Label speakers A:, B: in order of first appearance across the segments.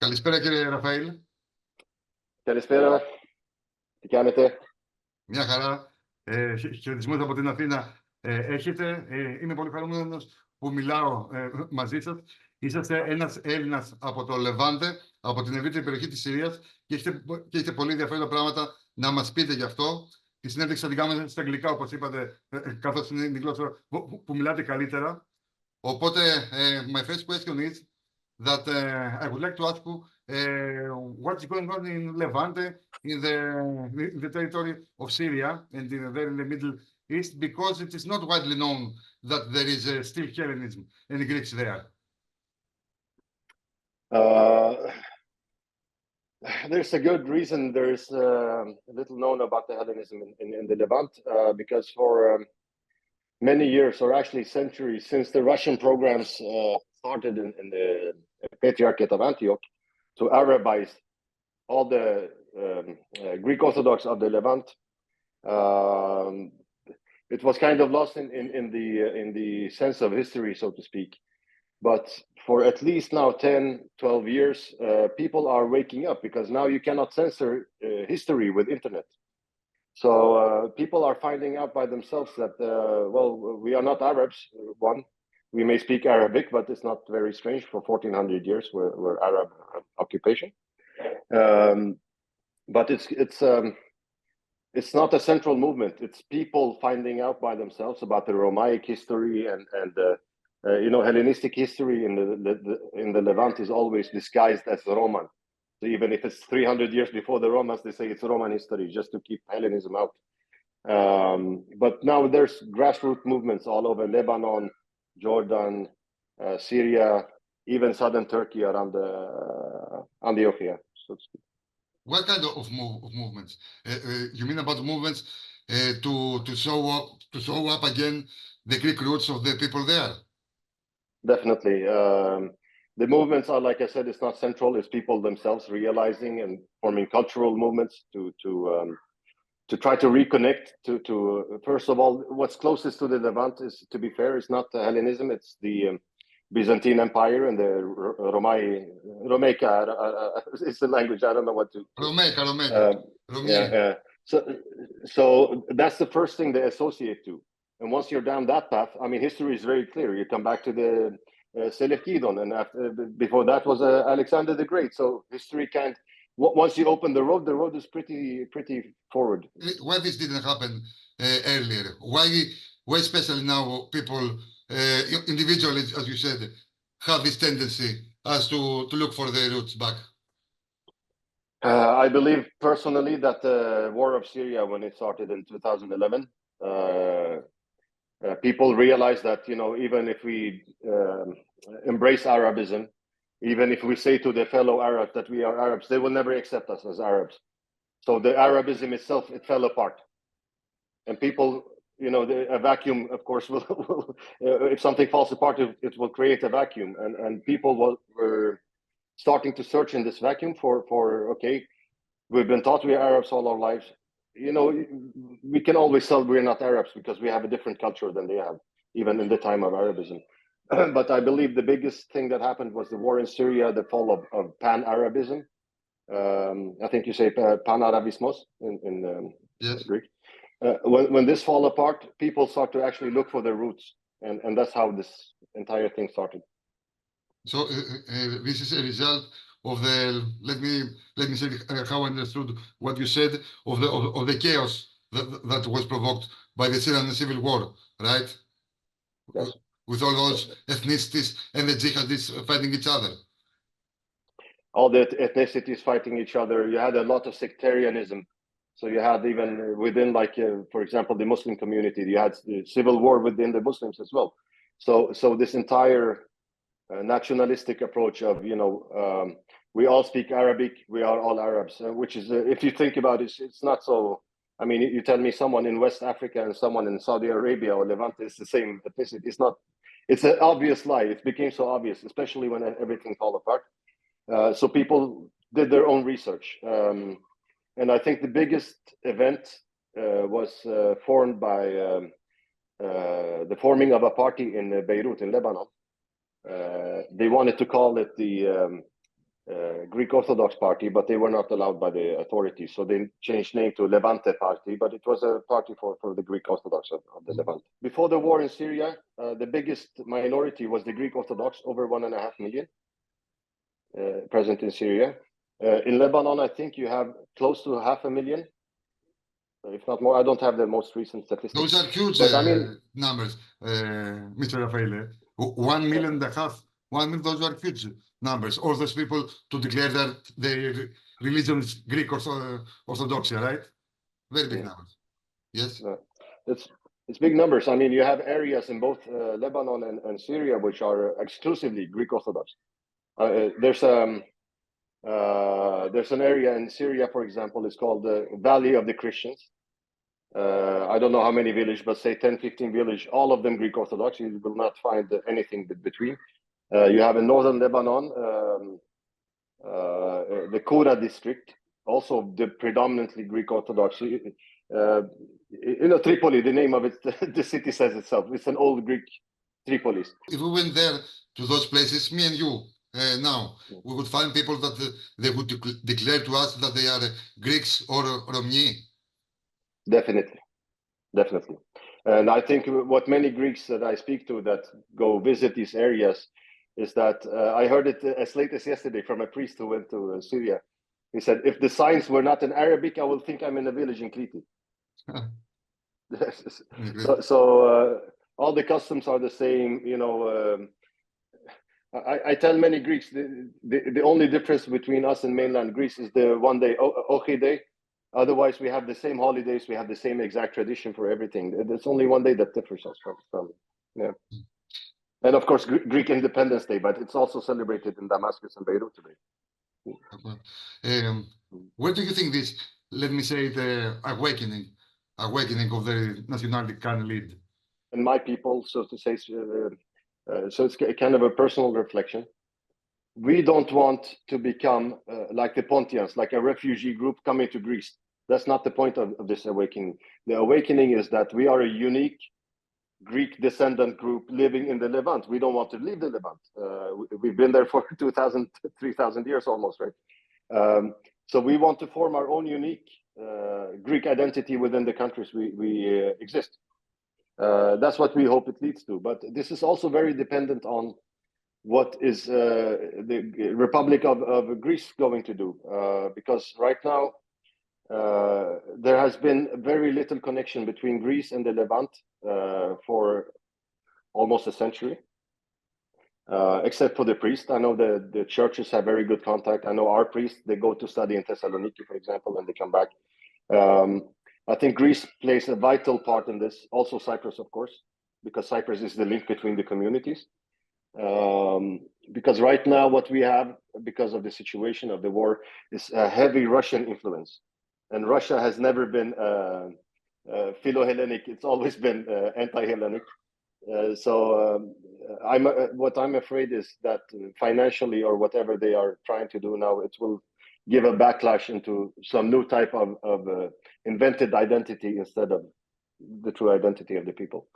A: Καλησπέρα κύριε Ραφαήλ.
B: Καλησπέρα. Τι κάνετε?
A: Μια χαρά. Χαιρετισμούς από την Αθήνα. Είμαι πολύ χαρούμενος που μιλάω μαζί σας. Είσαστε ένας Έλληνας από το Λεβάντε, από την ευρύτερη περιοχή της Συρίας και έχετε πολύ ενδιαφέροντα πράγματα να μας πείτε γι' αυτό. Τη συνέντευξη θα την κάνουμε στα αγγλικά, όπως είπατε, καθώς είναι η γλώσσα που μιλάτε καλύτερα. Οπότε, my first question is that I would like to ask you what's going on in Levante, in the territory of Syria and there in the Middle East, because it is not widely known that there is still Hellenism and Greeks there.
B: There's a good reason there's little known about the Hellenism in the Levant, because for many years, or actually centuries, since the Russian programs started in the Patriarchate of Antioch to Arabize all the Greek Orthodox of the Levant, it was kind of lost in the sense of history, so to speak. But for at least now 10, 12 years, people are waking up, because now you cannot censor history with internet. So people are finding out by themselves that, well, we are not Arabs, one. We may speak Arabic, but it's not very strange. For 1400 years, we're Arab occupation. But it's not a central movement. It's people finding out by themselves about the Romaic history and you know, Hellenistic history in the Levant is always disguised as Roman. So even if it's 300 years before the Romans, they say it's Roman history just to keep Hellenism out. But now there's grassroots movements all over Lebanon, Jordan, Syria, even southern Turkey around Antiochia, so to speak.
A: What kind of movements? You mean about movements to show up again the Greek roots of the people there?
B: Definitely. The movements are, like I said, it's not central. It's people themselves realizing and forming cultural movements to try to reconnect to first of all, what's closest to the Levant is, to be fair, it's not Hellenism, it's the Byzantine Empire and the Romaica. It's the language, I don't know what to...
A: Romaica.
B: Yeah. So that's the first thing they associate to. And once you're down that path, I mean, history is very clear. You come back to the Seleukidon, and before that was Alexander the Great. So history can't... Once you open the road is pretty forward.
A: Why this didn't happen earlier? Why especially now people, individually, as you said, have this tendency as to look for their roots back?
B: I believe personally that the war of Syria, when it started in 2011, people realized that, you know, even if we embrace Arabism, even if we say to the fellow Arabs that we are Arabs, they will never accept us as Arabs. So the Arabism itself, it fell apart. And people, you know, a vacuum, of course, will if something falls apart, it will create a vacuum. And people were starting to search in this vacuum for okay, we've been taught we are Arabs all our lives. You know, we can always tell we're not Arabs because we have a different culture than they have, even in the time of Arabism. But I believe the biggest thing that happened was the war in Syria, the fall of Pan-Arabism. I think you say Pan-Arabismos in
A: yes.
B: Greek. When this fall apart, people start to actually look for their roots. And that's how this entire thing started.
A: So this is a result of the, let me say how I understood what you said, of the chaos that was provoked by the Syrian civil war, right?
B: Yes.
A: With all those ethnicities and the jihadists fighting each other.
B: All the ethnicities fighting each other. You had a lot of sectarianism. So you had even within, like, for example, the Muslim community, you had the civil war within the Muslims as well. So this entire nationalistic approach of, you know, we all speak Arabic, we are all Arabs, which is, if you think about it, it's not so... I mean, you tell me someone in West Africa and someone in Saudi Arabia or Levante is the same ethnicity. It's not... It's an obvious lie. It became so obvious, especially when everything fell apart. So people did their own research. And I think the biggest event was formed by the forming of a party in Beirut, in Lebanon. They wanted to call it the Greek Orthodox party, but they were not allowed by the authorities. So they changed name to Levante party, but it was a party for the Greek Orthodox of the Levante. Before the war in Syria, the biggest minority was the Greek Orthodox, over 1.5 million present in Syria. In Lebanon, I think you have close to 500,000, if not more. I don't have the most recent statistics.
A: Those are huge numbers, Mr. Rafael. 1.5 million, 1 million, those are huge numbers. All those people to declare that their religion is Greek Orthodoxy, right? Very big numbers. Yes?
B: It's big numbers. I mean, you have areas in both Lebanon and Syria which are exclusively Greek Orthodox. There's an area in Syria, for example, it's called the Valley of the Christians. I don't know how many villages, but say 10, 15 villages, all of them Greek Orthodox. You will not find anything between. You have in northern Lebanon, the Kura district, also the predominantly Greek Orthodox. Tripoli, the name of it, the city says itself. It's an old Greek Tripolis.
A: If we went there to those places, me and you, now, we would find people that they would declare to us that they are Greeks or Romni.
B: Definitely. And I think what many Greeks that I speak to that go visit these areas is that I heard it as late as yesterday from a priest who went to Syria. He said, if the signs were not in Arabic, I will think I'm in a village in Kriti. So all the customs are the same, I tell many Greeks, the only difference between us and mainland Greece is the one day, Ochi day. Otherwise, we have the same holidays, we have the same exact tradition for everything. There's only one day that differs us from. And of course, Greek Independence Day, but it's also celebrated in Damascus and Beirut today.
A: Where do you think this, let me say, the awakening of the nationality can lead?
B: And my people, so to say, so it's kind of a personal reflection. We don't want to become like the Pontians, like a refugee group coming to Greece. That's not the point of this awakening. The awakening is that we are a unique Greek descendant group living in the Levant. We don't want to leave the Levant. We've been there for 2,000, 3,000 years almost, right? So we want to form our own unique Greek identity within the countries we exist. That's what we hope it leads to. But this is also very dependent on what is the Republic of Greece going to do. Because right now, there has been very little connection between Greece and the Levant for almost a century, except for the priest. I know the churches have very good contact. I know our priests, they go to study in Thessaloniki, for example, and they come back. I think Greece plays a vital part in this. Also Cyprus, of course, because Cyprus is the link between the communities. Because right now what we have, because of the situation of the war, is a heavy Russian influence. And Russia has never been Philo-Hellenic. It's always been anti-Hellenic. What I'm afraid is that financially or whatever they are trying to do now, it will give a backlash into some new type of invented identity instead of the true identity of the people.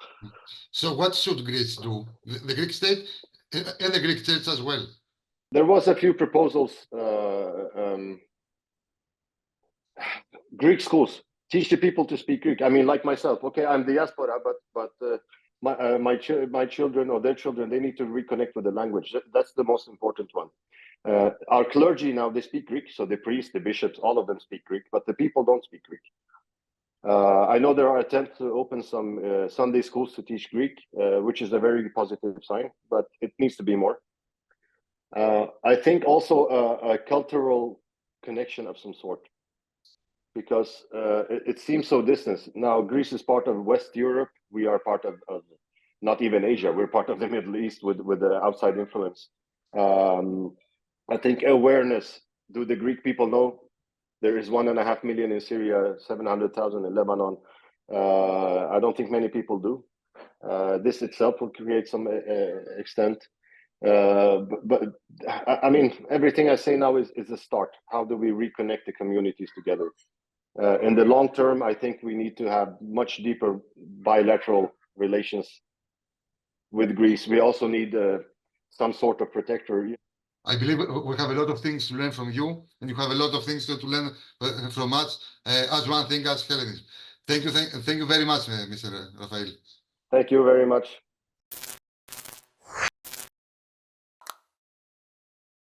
A: So what should Greece do? The Greek state and the Greek church as well?
B: There was a few proposals. Greek schools, teach the people to speak Greek. I mean, like myself, okay, I'm diaspora, but my children or their children, they need to reconnect with the language. That's the most important one. Our clergy now, they speak Greek. So the priests, the bishops, all of them speak Greek, but the people don't speak Greek. I know there are attempts to open some Sunday schools to teach Greek, which is a very positive sign, but it needs to be more. I think also a cultural connection of some sort, because it seems so distant. Now, Greece is part of West Europe. We are part of not even Asia. We're part of the Middle East with the outside influence. I think awareness. Do the Greek people know there is 1.5 million in Syria, 700,000 in Lebanon? I don't think many people do. This itself will create some extent. But I mean, everything I say now is a start. How do we reconnect the communities together? In the long term, I think we need to have much deeper bilateral relations with Greece. We also need some sort of protector.
A: I believe we have a lot of things to learn from you, and you have a lot of things to learn from us as one thing as Hellenism. Thank you very much, Mr. Rafael.
B: Thank you very much.